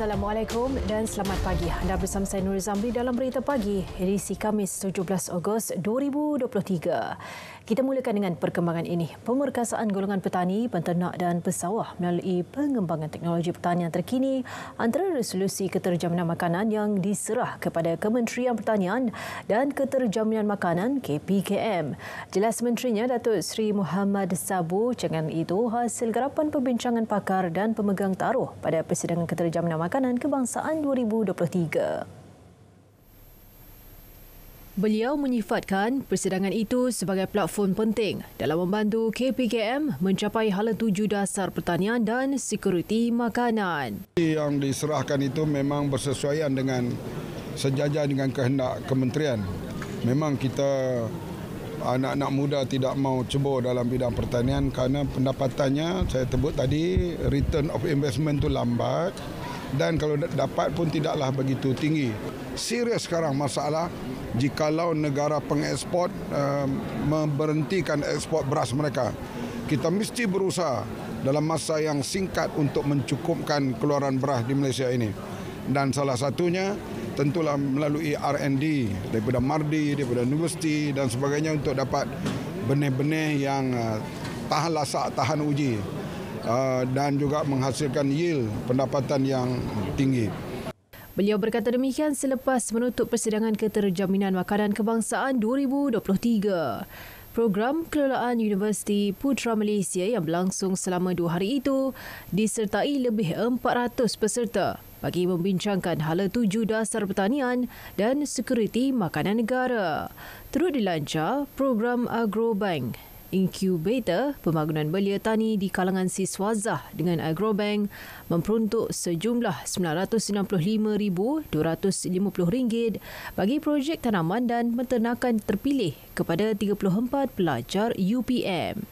Assalamualaikum dan selamat pagi. Anda bersama saya Nur Zamri dalam Berita Pagi, edisi Khamis 17 Ogos 2023. Kita mulakan dengan perkembangan ini. Pemerkasaan golongan petani, penternak dan pesawah melalui pengembangan teknologi pertanian terkini antara resolusi keterjaminan makanan yang diserah kepada Kementerian Pertanian dan Keterjaminan Makanan KPKM. Jelas Menterinya Datuk Seri Muhammad Sabu, cegangan itu hasil garapan perbincangan pakar dan pemegang taruh pada Persidangan Keterjaminan Makanan Kebangsaan 2023. Beliau menyifatkan persidangan itu sebagai platform penting dalam membantu KPKM mencapai hala tuju dasar pertanian dan sekuriti makanan. Yang diserahkan itu memang bersesuaian dengan sejajar dengan kehendak kementerian. Memang kita anak-anak muda tidak mau cebur dalam bidang pertanian kerana pendapatannya, saya sebut tadi, return of investment itu lambat dan kalau dapat pun tidaklah begitu tinggi. Serius sekarang masalah jikalau negara pengeksport memberhentikan ekspor beras mereka. Kita mesti berusaha dalam masa yang singkat untuk mencukupkan keluaran beras di Malaysia ini. Dan salah satunya tentulah melalui R&D daripada MARDI, daripada universiti dan sebagainya untuk dapat benih-benih yang tahan lasak, tahan uji dan juga menghasilkan yield pendapatan yang tinggi. Beliau berkata demikian selepas menutup Persidangan Keterjaminan Makanan Kebangsaan 2023. Program Kelolaan Universiti Putra Malaysia yang berlangsung selama 2 hari itu disertai lebih 400 peserta bagi membincangkan hala tuju dasar pertanian dan sekuriti makanan negara. Turut dilancar program Agrobank, Inkubator Pembangunan Belia Tani di kalangan siswazah dengan Agrobank memperuntuk sejumlah RM955,250 bagi projek tanaman dan penternakan terpilih kepada 34 pelajar UPM.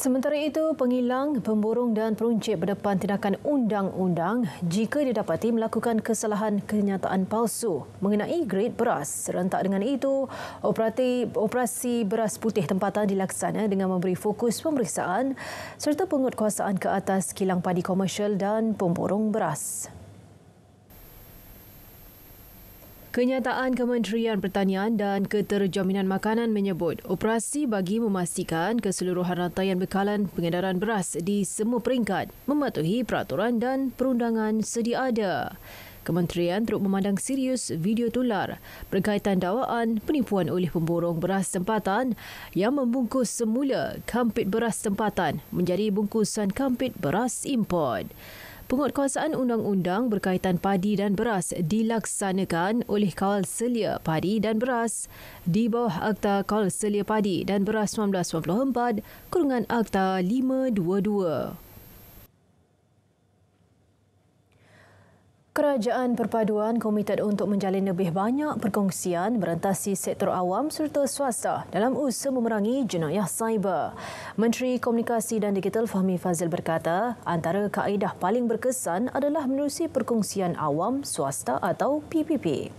Sementara itu, pengilang, pemborong dan peruncit berdepan tindakan undang-undang jika didapati melakukan kesalahan kenyataan palsu mengenai grade beras. Serentak dengan itu, operasi beras putih tempatan dilaksana dengan memberi fokus pemeriksaan serta penguatkuasaan ke atas kilang padi komersial dan pemborong beras. Kenyataan Kementerian Pertanian dan Keterjaminan Makanan menyebut operasi bagi memastikan keseluruhan rantaian bekalan pengedaran beras di semua peringkat mematuhi peraturan dan perundangan sedia ada. Kementerian turut memandang serius video tular berkaitan dakwaan penipuan oleh pemborong beras tempatan yang membungkus semula kampit beras tempatan menjadi bungkusan kampit beras import. Penguatkuasaan undang-undang berkaitan padi dan beras dilaksanakan oleh Kawal Selia Padi dan Beras di bawah Akta Kawal Selia Padi dan Beras 1994 kurungan Akta 522. Kerajaan Perpaduan komited untuk menjalin lebih banyak perkongsian merentasi sektor awam serta swasta dalam usaha memerangi jenayah cyber. Menteri Komunikasi dan Digital Fahmi Fazil berkata, antara kaedah paling berkesan adalah menerusi perkongsian awam swasta atau PPP.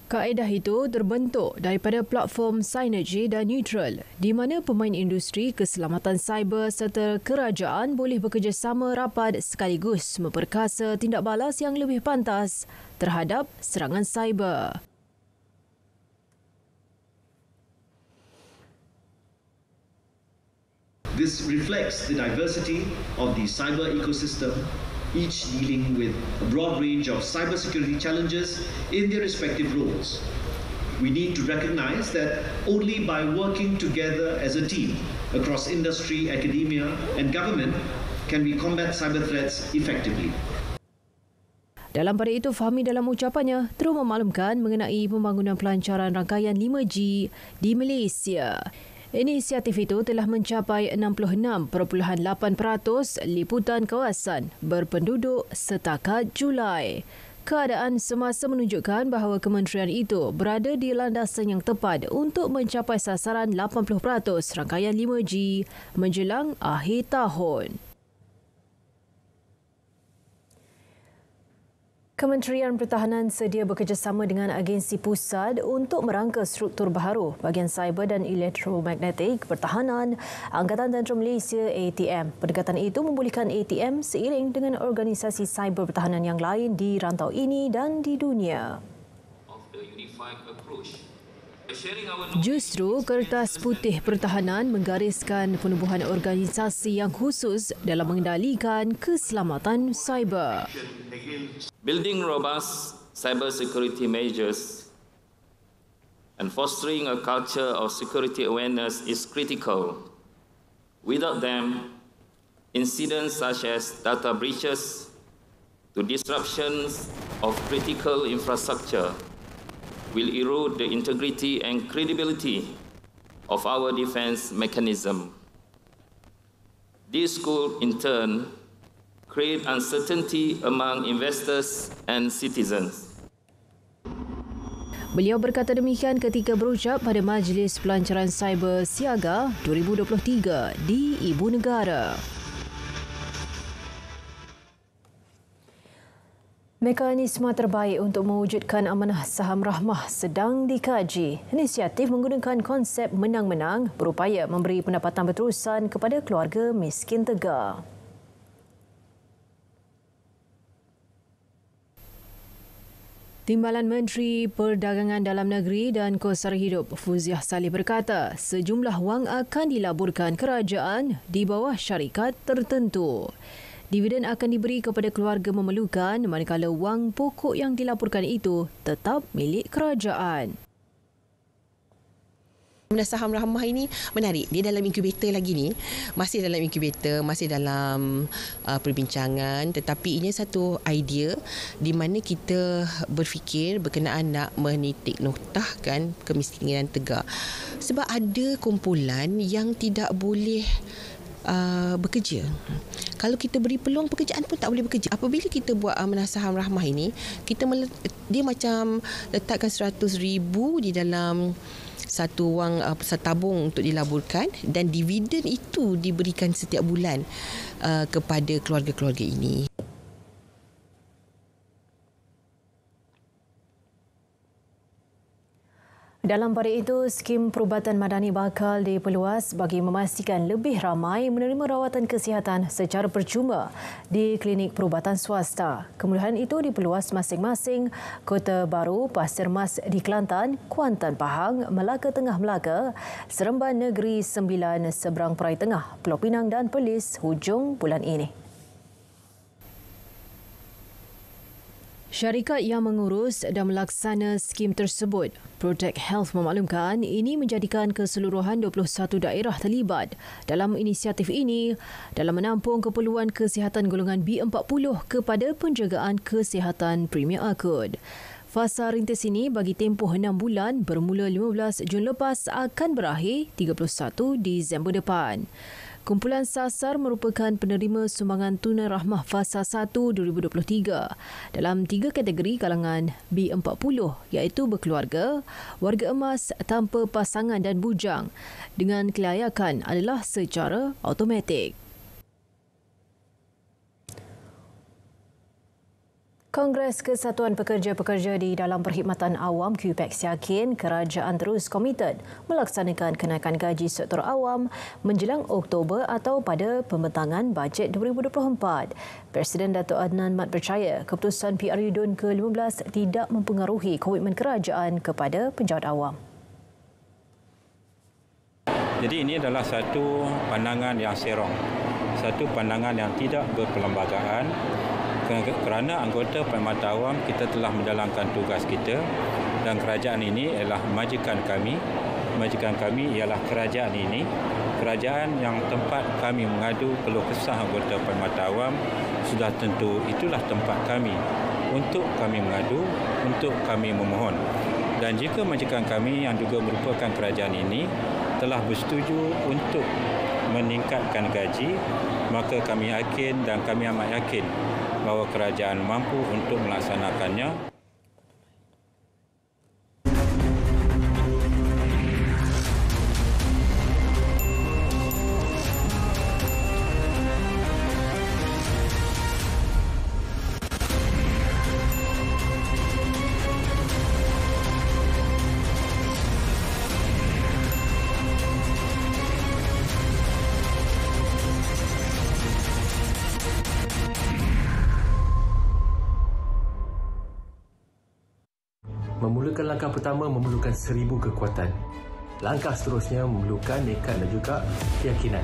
Kaedah itu terbentuk daripada platform sinergi dan neutral di mana pemain industri keselamatan cyber serta kerajaan boleh bekerjasama rapat sekaligus memperkasa tindak balas yang lebih pantas terhadap serangan cyber. This reflects the diversity of the cyber ecosystem, each dealing with a broad range of cybersecurity challenges in their respective roles. We need to recognize that only by working together as a team across industry, academia and government can we combat cyber threats effectively. Dalam pada itu, Fahmi dalam ucapannya terus memaklumkan mengenai pembangunan pelancaran rangkaian 5G di Malaysia. Inisiatif itu telah mencapai 66.8% liputan kawasan berpenduduk setakat Julai. Keadaan semasa menunjukkan bahawa kementerian itu berada di landasan yang tepat untuk mencapai sasaran 80% rangkaian 5G menjelang akhir tahun. Kementerian Pertahanan sedia bekerjasama dengan agensi pusat untuk merangka struktur baharu bahagian cyber dan elektromagnetik pertahanan Angkatan Tentera Malaysia ATM. Pendekatan itu membolehkan ATM seiring dengan organisasi cyber pertahanan yang lain di rantau ini dan di dunia. Justru kertas putih pertahanan menggariskan penubuhan organisasi yang khusus dalam mengendalikan keselamatan cyber. Building robust cyber security measures and fostering a culture of security awareness is critical. Without them, incidents such as data breaches to disruptions of critical infrastructure will erode the integrity and credibility of our defense mechanism. This could, in turn, create uncertainty among investors and citizens. Beliau berkata demikian ketika berucap pada Majlis Pelancaran Cyber Siaga 2023 di Ibu Negara. Mekanisme terbaik untuk mewujudkan amanah saham rahmah sedang dikaji. Inisiatif menggunakan konsep menang-menang berupaya memberi pendapatan berterusan kepada keluarga miskin tegar. Timbalan Menteri Perdagangan Dalam Negeri dan Kos Sara Hidup Fuziah Salih berkata sejumlah wang akan dilaburkan kerajaan di bawah syarikat tertentu. Dividen akan diberi kepada keluarga memerlukan manakala wang pokok yang dilaporkan itu tetap milik kerajaan. Saham rahmah ini menarik. Dia dalam inkubator lagi ni. Masih dalam inkubator, masih dalam perbincangan. Tetapi ini satu idea di mana kita berfikir berkenaan nak menitik noktahkan kemiskinan tegar. Sebab ada kumpulan yang tidak boleh bekerja. Kalau kita beri peluang pekerjaan pun tak boleh bekerja. Apabila kita buat amanah saham rahmah ini, dia macam letakkan 100,000 di dalam satu wang tabung untuk dilaburkan dan dividen itu diberikan setiap bulan kepada keluarga-keluarga ini. Dalam pada itu, skim perubatan madani bakal diperluas bagi memastikan lebih ramai menerima rawatan kesihatan secara percuma di klinik perubatan swasta. Kemudahan itu diperluas masing-masing Kota Baru, Pasir Mas di Kelantan, Kuantan Pahang, Melaka Tengah Melaka, Seremban Negeri Sembilan, Seberang Perai Tengah, Pulau Pinang dan Perlis hujung bulan ini. Syarikat yang mengurus dan melaksana skim tersebut, Protect Health memaklumkan ini menjadikan keseluruhan 21 daerah terlibat dalam inisiatif ini dalam menampung keperluan kesihatan golongan B40 kepada penjagaan kesihatan Premier Akut. Fasa rintis ini bagi tempoh 6 bulan bermula 15 Jun lepas akan berakhir 31 Disember depan. Kumpulan sasar merupakan penerima sumbangan tunai rahmah fasa 1 2023 dalam 3 kategori kalangan B40 iaitu berkeluarga, warga emas tanpa pasangan dan bujang dengan kelayakan adalah secara automatik. Kongres Kesatuan Pekerja-Pekerja di dalam Perkhidmatan Awam QPEX yakin kerajaan terus komited melaksanakan kenaikan gaji sektor awam menjelang Oktober atau pada pembentangan bajet 2024. Presiden Dato' Adnan Mat percaya keputusan PRU DUN ke-15 tidak mempengaruhi komitmen kerajaan kepada penjawat awam. Jadi ini adalah satu pandangan yang serong, satu pandangan yang tidak berperlembagaan. Kerana anggota Perkhidmatan Awam kita telah menjalankan tugas kita dan kerajaan ini ialah majikan kami. Majikan kami ialah kerajaan ini. Kerajaan yang tempat kami mengadu keluh kesah anggota Perkhidmatan Awam sudah tentu itulah tempat kami untuk kami mengadu, untuk kami memohon. Dan jika majikan kami yang juga merupakan kerajaan ini telah bersetuju untuk meningkatkan gaji, maka kami yakin dan kami amat yakin bahawa kerajaan mampu untuk melaksanakannya. Memulakan langkah pertama memerlukan 1000 kekuatan. Langkah seterusnya memerlukan nekat dan juga keyakinan.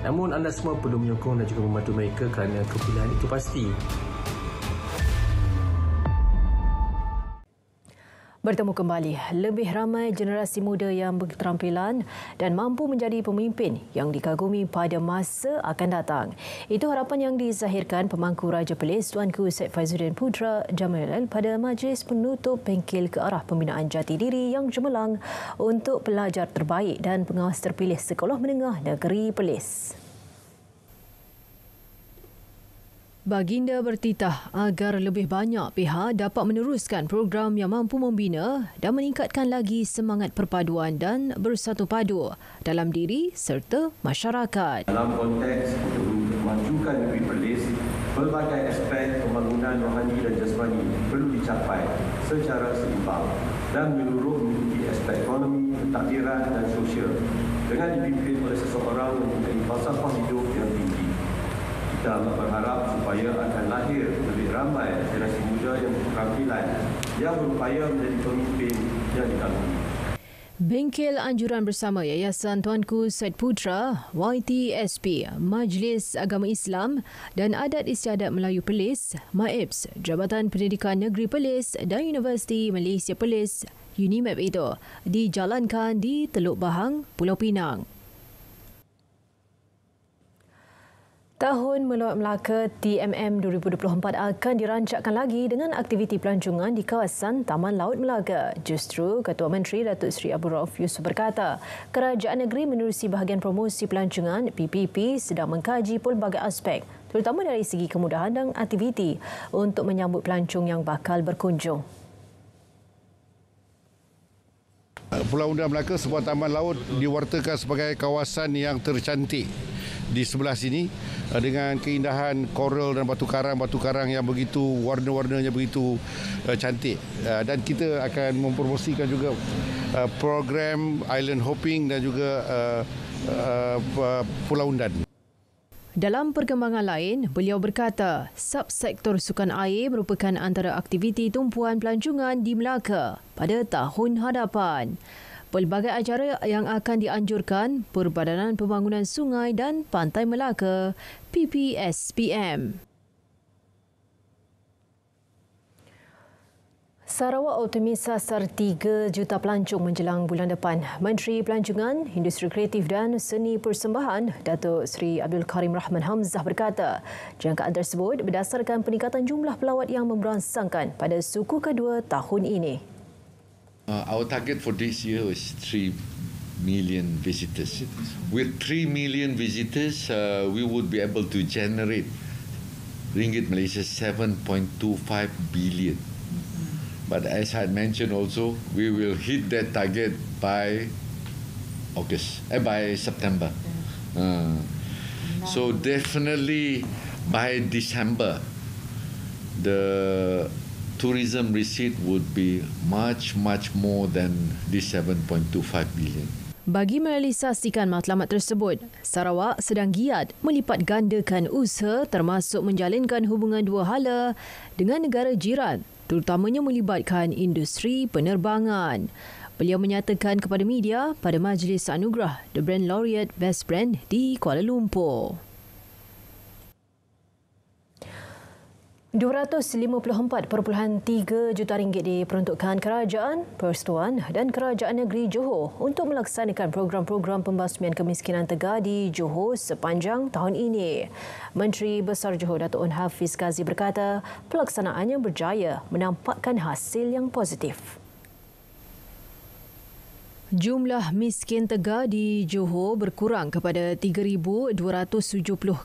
Namun anda semua perlu menyokong dan juga membantu mereka kerana kepilihan itu pasti. Bertemu kembali, lebih ramai generasi muda yang berketerampilan dan mampu menjadi pemimpin yang dikagumi pada masa akan datang. Itu harapan yang dizahirkan pemangku Raja Perlis Tuanku Syed Faizuddin Putra Jamilan pada majlis penutup bengkel ke arah pembinaan jati diri yang cemerlang untuk pelajar terbaik dan pengawas terpilih Sekolah Menengah Negeri Perlis. Baginda bertitah agar lebih banyak pihak dapat meneruskan program yang mampu membina dan meningkatkan lagi semangat perpaduan dan bersatu padu dalam diri serta masyarakat. Dalam konteks untuk memajukan negeri Perlis, pelbagai aspek pembangunan rohani dan jasmani perlu dicapai secara seimbang dan menyeluruh meliputi aspek ekonomi, pentadbiran dan sosial dengan dipimpin oleh seseorang yang mempunyai falsafah hidup yang tinggi. Kita berharap supaya akan lahir lebih ramai generasi muda yang berketerampilan yang berupaya menjadi pemimpin yang dikagumi. Bengkel anjuran bersama Yayasan Tuanku Syed Putra, YTSP, Majlis Agama Islam dan Adat Istiadat Melayu Perlis, MAIPS, Jabatan Pendidikan Negeri Perlis dan Universiti Malaysia Perlis, UNIMAP itu dijalankan di Teluk Bahang, Pulau Pinang. Tahun Melawat Melaka TMM 2024 akan dirancakkan lagi dengan aktiviti pelancongan di kawasan Taman Laut Melaka. Justru Ketua Menteri Datuk Seri Abdul Rauf Yusof berkata, kerajaan negeri menerusi bahagian promosi pelancongan PPP sedang mengkaji pelbagai aspek, terutama dari segi kemudahan dan aktiviti untuk menyambut pelancong yang bakal berkunjung. Pulau Unda Melaka, sebuah taman laut, diwartakan sebagai kawasan yang tercantik di sebelah sini dengan keindahan koral dan batu karang yang begitu warna-warnanya begitu cantik, dan kita akan mempromosikan juga program island hopping dan juga Pulau Undan. Dalam perkembangan lain, beliau berkata, subsektor sukan air merupakan antara aktiviti tumpuan pelancongan di Melaka pada tahun hadapan. Pelbagai acara yang akan dianjurkan Perbadanan Pembangunan Sungai dan Pantai Melaka, PPSPM. Sarawak optimis sasar 3 juta pelancong menjelang bulan depan. Menteri Pelancongan, Industri Kreatif dan Seni Persembahan, Datuk Seri Abdul Karim Rahman Hamzah berkata, jangkaan tersebut berdasarkan peningkatan jumlah pelawat yang memberangsangkan pada suku kedua tahun ini. Our target for this year is 3 million visitors. With 3 million visitors, we would be able to generate ringgit Malaysia 7.25 billion. But as I mentioned also, we will hit that target by September. So definitely by December, the tourism receipt would be much more than this 7.25 billion. Bagi merealisasikan matlamat tersebut, Sarawak sedang giat melipat gandakan usaha termasuk menjalinkan hubungan dua hala dengan negara jiran, terutamanya melibatkan industri penerbangan. Beliau menyatakan kepada media pada majlis anugerah The Brand Laureate Best Brand di Kuala Lumpur. RM254.3 juta diperuntukkan kerajaan, persekutuan dan kerajaan negeri Johor untuk melaksanakan program-program pembasmian kemiskinan tegar di Johor sepanjang tahun ini. Menteri Besar Johor Datuk Un Hafiz Khazi berkata, pelaksanaannya berjaya menampakkan hasil yang positif. Jumlah miskin tegar di Johor berkurang kepada 3,270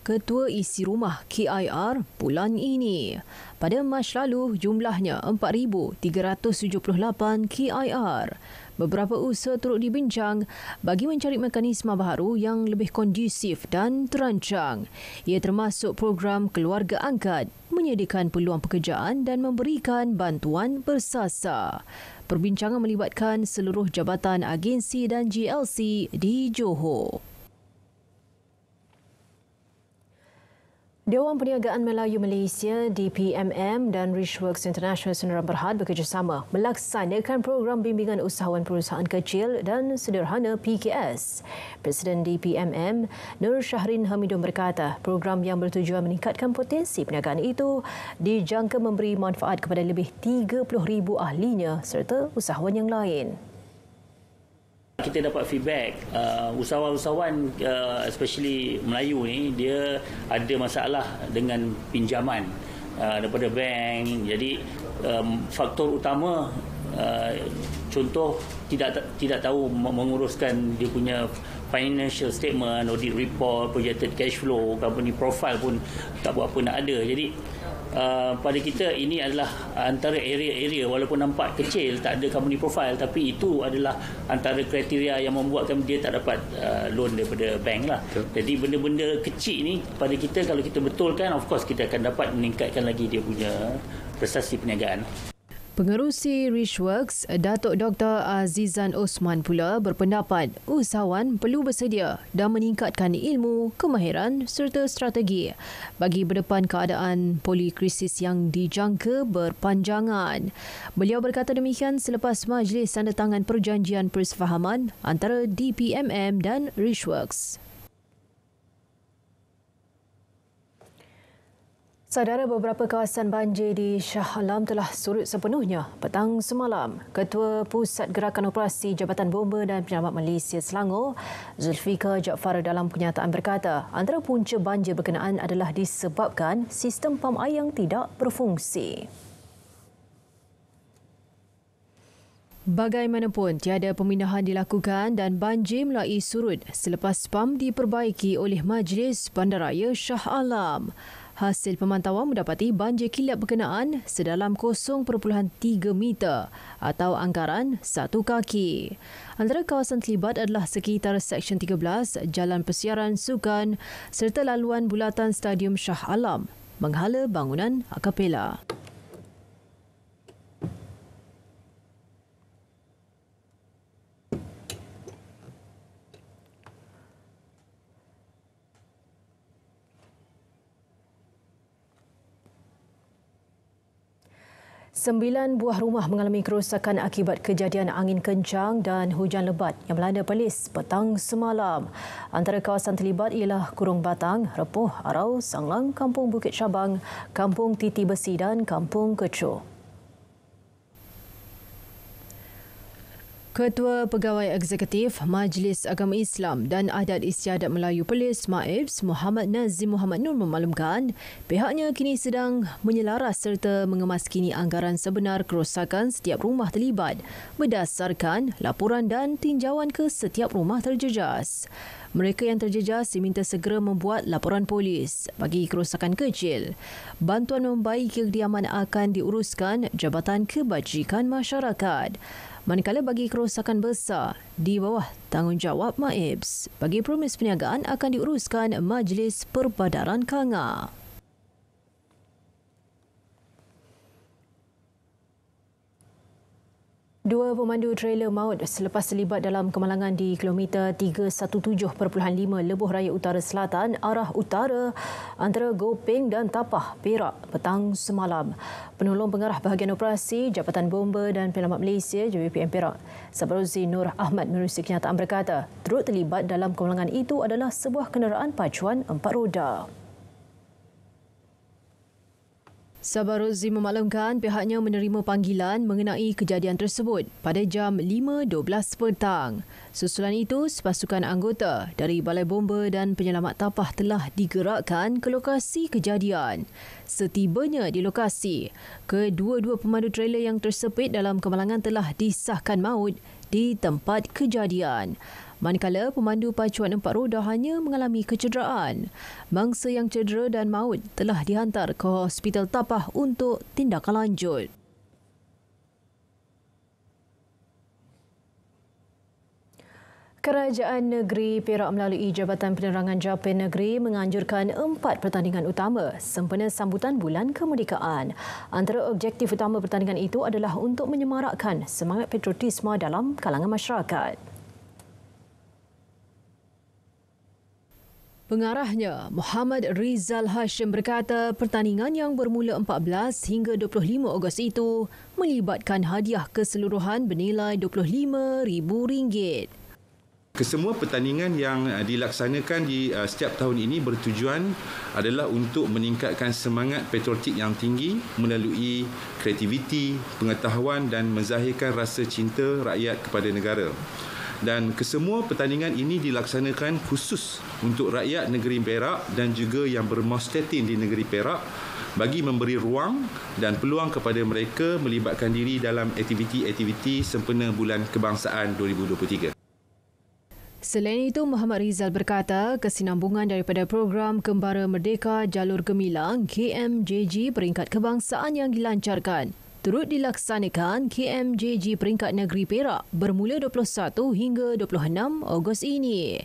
ketua isi rumah KIR bulan ini. Pada Mac lalu, jumlahnya 4,378 KIR. Beberapa usaha turut dibincang bagi mencari mekanisme baharu yang lebih kondusif dan terancang. Ia termasuk program keluarga angkat, menyediakan peluang pekerjaan dan memberikan bantuan bersasar. Perbincangan melibatkan seluruh jabatan agensi dan GLC di Johor. Dewan Perniagaan Melayu Malaysia DPMM dan Richworks International Sdn Bhd bekerjasama melaksanakan program bimbingan usahawan perusahaan kecil dan sederhana PKS. Presiden DPMM Nur Shahrin Hamidun berkata, program yang bertujuan meningkatkan potensi perniagaan itu dijangka memberi manfaat kepada lebih 30,000 ahlinya serta usahawan yang lain. Kita dapat feedback usahawan-usahawan especially Melayu ni dia ada masalah dengan pinjaman daripada bank. Jadi faktor utama contoh tidak tahu menguruskan dia punya financial statement, audit report, projected cash flow, company profile pun tak berapa nak ada. Jadi pada kita ini adalah antara area-area walaupun nampak kecil, tak ada company profile, tapi itu adalah antara kriteria yang membuatkan dia tak dapat loan daripada bank lah. Jadi benda-benda kecil ni pada kita kalau kita betulkan, of course kita akan dapat meningkatkan lagi dia punya prestasi perniagaan. Pengerusi Richworks, Datuk Dr. Azizan Osman pula berpendapat usahawan perlu bersedia dan meningkatkan ilmu, kemahiran serta strategi bagi berdepan keadaan polikrisis yang dijangka berpanjangan. Beliau berkata demikian selepas majlis tandatangan perjanjian persefahaman antara DPMM dan Richworks. Saudara, beberapa kawasan banjir di Shah Alam telah surut sepenuhnya petang semalam. Ketua Pusat Gerakan Operasi Jabatan Bomba dan Penyelamat Malaysia Selangor, Zulfikar Jaafar dalam kenyataan berkata, antara punca banjir berkenaan adalah disebabkan sistem pam air yang tidak berfungsi. Bagaimanapun, tiada pemindahan dilakukan dan banjir mulai surut selepas pam diperbaiki oleh Majlis Bandaraya Shah Alam. Hasil pemantauan mendapati banjir kilap berkenaan sedalam 0.3 meter atau anggaran 1 kaki. Antara kawasan terlibat adalah sekitar Seksyen 13, Jalan Persiaran Sukan serta laluan bulatan Stadium Shah Alam, menghala bangunan Akapela. 9 buah rumah mengalami kerosakan akibat kejadian angin kencang dan hujan lebat yang melanda Perlis petang semalam. Antara kawasan terlibat ialah Kurung Batang, Repuh, Arau, Sanglang, Kampung Bukit Syabang, Kampung Titi Besi dan Kampung Kecoh. Ketua Pegawai Eksekutif Majlis Agama Islam dan Adat Istiadat Melayu Perlis MAIPS Muhammad Nazim Muhammad Nur memaklumkan pihaknya kini sedang menyelaras serta mengemaskini anggaran sebenar kerosakan setiap rumah terlibat berdasarkan laporan dan tinjauan ke setiap rumah terjejas. Mereka yang terjejas diminta segera membuat laporan polis bagi kerosakan kecil. Bantuan membaiki kediaman akan diuruskan Jabatan Kebajikan Masyarakat. Manakala bagi kerosakan besar di bawah tanggungjawab MAIPS, bagi promis perniagaan akan diuruskan Majlis Perbadaran Kanga. Dua pemandu trailer maut selepas terlibat dalam kemalangan di kilometer 317.5 Lebuh Raya Utara Selatan arah utara antara Gopeng dan Tapah, Perak petang semalam. Penolong pengarah bahagian operasi Jabatan Bomba dan Penyelamat Malaysia JBPM Perak, Sabarozi Nur Ahmad menerusi kenyataan berkata, turut terlibat dalam kemalangan itu adalah sebuah kenderaan pacuan 4 roda. Sabarozi memaklumkan pihaknya menerima panggilan mengenai kejadian tersebut pada jam 5.12 petang. Susulan itu, sepasukan anggota dari Balai Bomba dan Penyelamat Tapah telah digerakkan ke lokasi kejadian. Setibanya di lokasi, kedua-dua pemandu trailer yang tersepit dalam kemalangan telah disahkan maut di tempat kejadian. Manakala pemandu pacuan 4 roda hanya mengalami kecederaan. Mangsa yang cedera dan maut telah dihantar ke Hospital Tapah untuk tindakan lanjut. Kerajaan Negeri Perak melalui Jabatan Penerangan Japan Negeri menganjurkan 4 pertandingan utama sempena sambutan Bulan Kemerdekaan. Antara objektif utama pertandingan itu adalah untuk menyemarakkan semangat patriotisme dalam kalangan masyarakat. Pengarahnya, Muhammad Rizal Hashim berkata pertandingan yang bermula 14 hingga 25 Ogos itu melibatkan hadiah keseluruhan bernilai RM25,000. Kesemua pertandingan yang dilaksanakan di setiap tahun ini bertujuan adalah untuk meningkatkan semangat patriotik yang tinggi melalui kreativiti, pengetahuan dan menzahirkan rasa cinta rakyat kepada negara. Dan kesemua pertandingan ini dilaksanakan khusus untuk rakyat negeri Perak dan juga yang bermustatin di negeri Perak bagi memberi ruang dan peluang kepada mereka melibatkan diri dalam aktiviti-aktiviti sempena Bulan Kebangsaan 2023. Selain itu, Muhammad Rizal berkata kesinambungan daripada program Kembara Merdeka Jalur Gemilang KMJG peringkat kebangsaan yang dilancarkan turut dilaksanakan KMJG peringkat negeri Perak bermula 21 hingga 26 Ogos ini.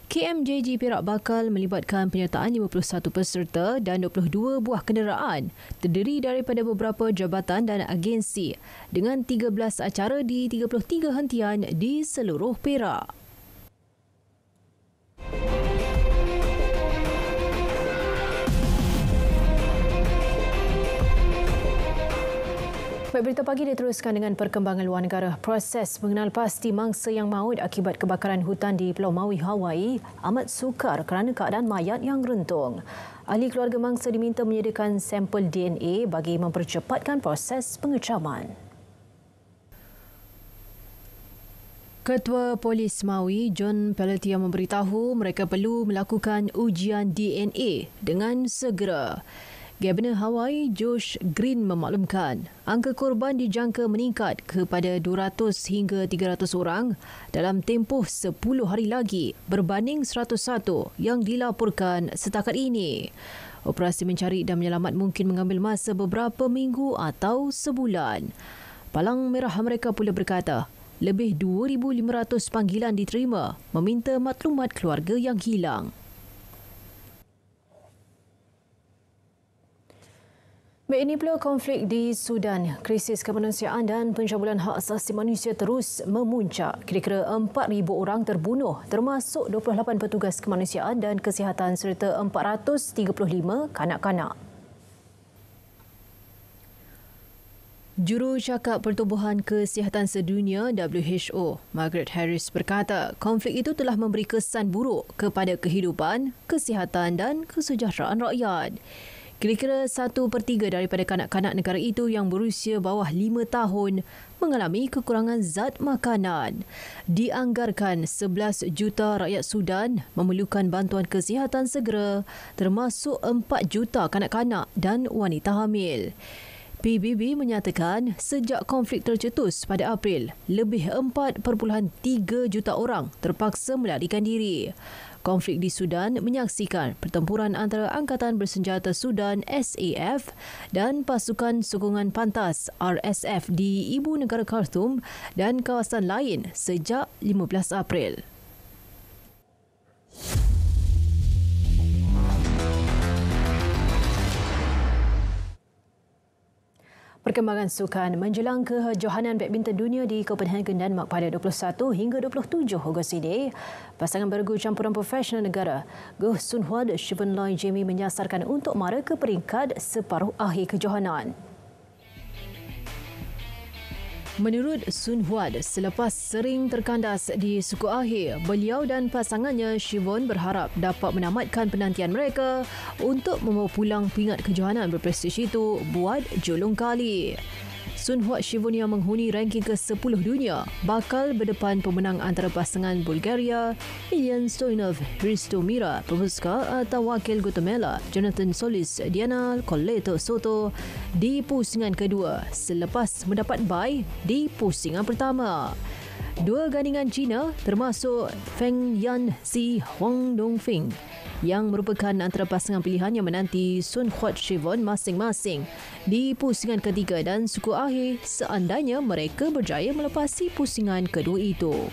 KMJG Perak bakal melibatkan penyertaan 51 peserta dan 22 buah kenderaan terdiri daripada beberapa jabatan dan agensi dengan 13 acara di 33 hentian di seluruh Perak. Berita pagi diteruskan dengan perkembangan luar negara. Proses mengenal pasti mangsa yang maut akibat kebakaran hutan di Pulau Maui, Hawaii amat sukar kerana keadaan mayat yang rentung. Ahli keluarga mangsa diminta menyediakan sampel DNA bagi mempercepatkan proses pengecaman. Ketua Polis Maui, John Pelletier memberitahu mereka perlu melakukan ujian DNA dengan segera. Gabenor Hawaii, Josh Green memaklumkan angka korban dijangka meningkat kepada 200 hingga 300 orang dalam tempoh 10 hari lagi berbanding 101 yang dilaporkan setakat ini. Operasi mencari dan menyelamat mungkin mengambil masa beberapa minggu atau sebulan. Palang Merah Amerika pula berkata lebih 2,500 panggilan diterima meminta maklumat keluarga yang hilang. Baik, ini pula konflik di Sudan. Krisis kemanusiaan dan pencabulan hak asasi manusia terus memuncak. Kira-kira 4,000 orang terbunuh termasuk 28 petugas kemanusiaan dan kesihatan serta 435 kanak-kanak. Jurucakap Pertubuhan Kesihatan Sedunia WHO, Margaret Harris berkata konflik itu telah memberi kesan buruk kepada kehidupan, kesihatan dan kesejahteraan rakyat. Kira-kira 1/3 daripada kanak-kanak negara itu yang berusia bawah 5 tahun mengalami kekurangan zat makanan. Dianggarkan 11 juta rakyat Sudan memerlukan bantuan kesihatan segera, termasuk 4 juta kanak-kanak dan wanita hamil. PBB menyatakan sejak konflik tercetus pada April, lebih 4.3 juta orang terpaksa melarikan diri. Konflik di Sudan menyaksikan pertempuran antara Angkatan Bersenjata Sudan SAF dan Pasukan Sokongan Pantas RSF di ibu negara Khartoum dan kawasan lain sejak 15 April. Perkembangan sukan menjelang kejohanan badminton dunia di Copenhagen, Denmark pada 21 hingga 27 Ogos ini. Pasangan bergu campuran profesional negara Goh Sun Hwa dan Sivan Loy Jamie menyasarkan untuk mara ke peringkat separuh akhir kejohanan. Menurut Sun Hwa, selepas sering terkandas di suku akhir, beliau dan pasangannya Sivan berharap dapat menamatkan penantian mereka untuk membawa pulang pingat kejohanan berprestij itu buat julung kali. Sun Hwa Sivan yang menghuni ranking ke-10 dunia bakal berdepan pemenang antara pasangan Bulgaria Ilian Stoyanov, Hristo Mira, Pemuska atau wakil Guatemala Jonathan Solis Diana Coleto Soto di pusingan kedua selepas mendapat bye di pusingan pertama. Dua gandingan China termasuk Feng Yanzi Huang Dongfeng yang merupakan antara pasangan pilihan yang menanti Sun Hwa Sivan masing-masing di pusingan ketiga dan suku akhir seandainya mereka berjaya melepasi pusingan kedua itu.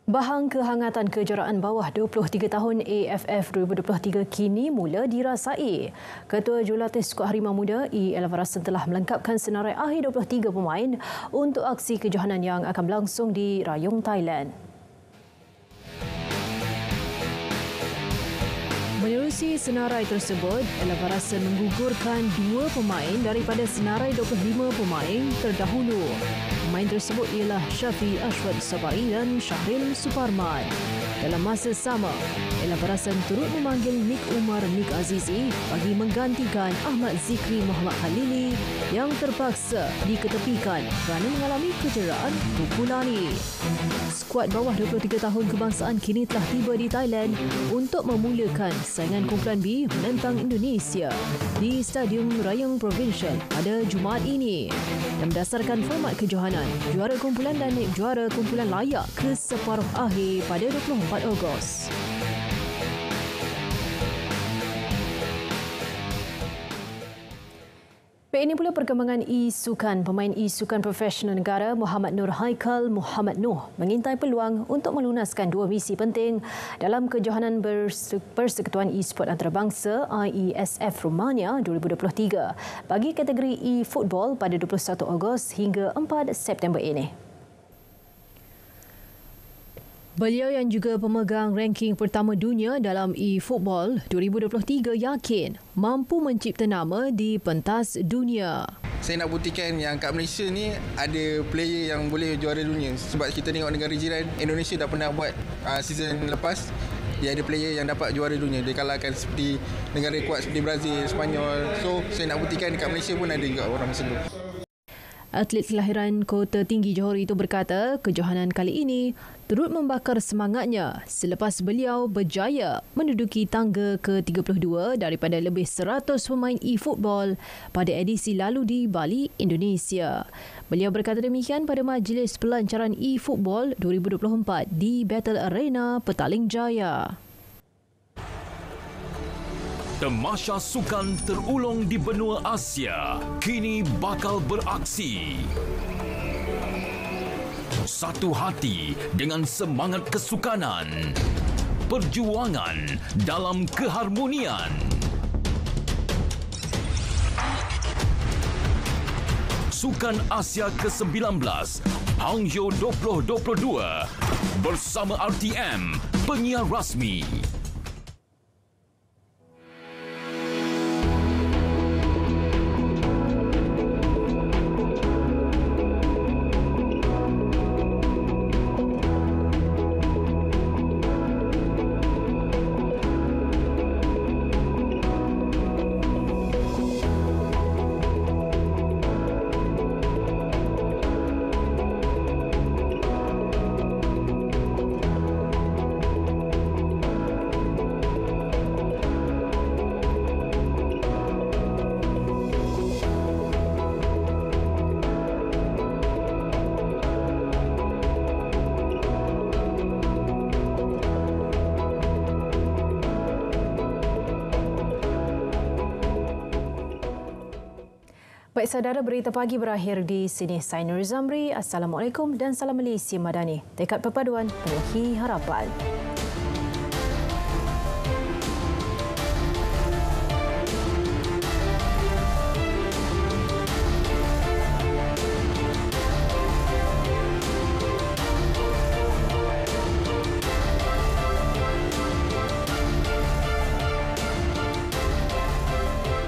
Bahang kehangatan kejuaraan bawah 23 tahun AFF 2023 kini mula dirasai. Ketua Jurulatih Skuad Harimau Muda E. Elvarasan telah melengkapkan senarai akhir 23 pemain untuk aksi kejohanan yang akan berlangsung di Rayong, Thailand. Menerusi senarai tersebut, Elvarasan menggugurkan 2 pemain daripada senarai 25 pemain terdahulu. Pemain tersebut ialah Syafi Ashwat Sabai dan Syahril Suparman. Dalam masa sama, Elvarasan turut memanggil Nik Umar Nik Azizi bagi menggantikan Ahmad Zikri Muhammad Khalili yang terpaksa diketepikan kerana mengalami kecederaan Kupulani. Skuad bawah 23 tahun kebangsaan kini telah tiba di Thailand untuk memulakan saingan kumpulan B menentang Indonesia di Stadium Rayong Provincial pada Jumaat ini. Dan berdasarkan format kejohanan, juara kumpulan dan naib juara kumpulan layak ke separuh akhir pada 24 Ogos. Baik, ini pula perkembangan e-sukan. Pemain e-sukan profesional negara Muhammad Nur Haikal Muhammad Nuh mengintai peluang untuk melunaskan 2 misi penting dalam kejohanan Persekutuan E-Sport Antarabangsa IESF Romania 2023 bagi kategori e-football pada 21 Ogos hingga 4 September ini. Beliau yang juga pemegang ranking pertama dunia dalam e-football 2023 yakin mampu mencipta nama di pentas dunia. Saya nak buktikan yang kat Malaysia ni ada player yang boleh juara dunia. Sebab kita tengok negara jiran, Indonesia dah pernah buat season lepas. Dia ada player yang dapat juara dunia. Dia kalahkan seperti negara kuat seperti Brazil, Sepanyol. So saya nak buktikan dekat Malaysia pun ada juga orang macam tu. Atlet kelahiran Kota Tinggi Johor itu berkata kejohanan kali ini turut membakar semangatnya selepas beliau berjaya menduduki tangga ke-32 daripada lebih 100 pemain e-football pada edisi lalu di Bali, Indonesia. Beliau berkata demikian pada Majlis Pelancaran e-football 2024 di Battle Arena, Petaling Jaya. Tamasya sukan terulung di benua Asia kini bakal beraksi. Satu hati dengan semangat kesukanan. Perjuangan dalam keharmonian. Sukan Asia ke-19 Hangzhou 2022 bersama RTM, penyiar rasmi. Baik saudara, berita pagi berakhir di sini. Saya Nur Zamri. Assalamualaikum dan salam Malaysia Madani. Tekad perpaduan, penuhi harapan.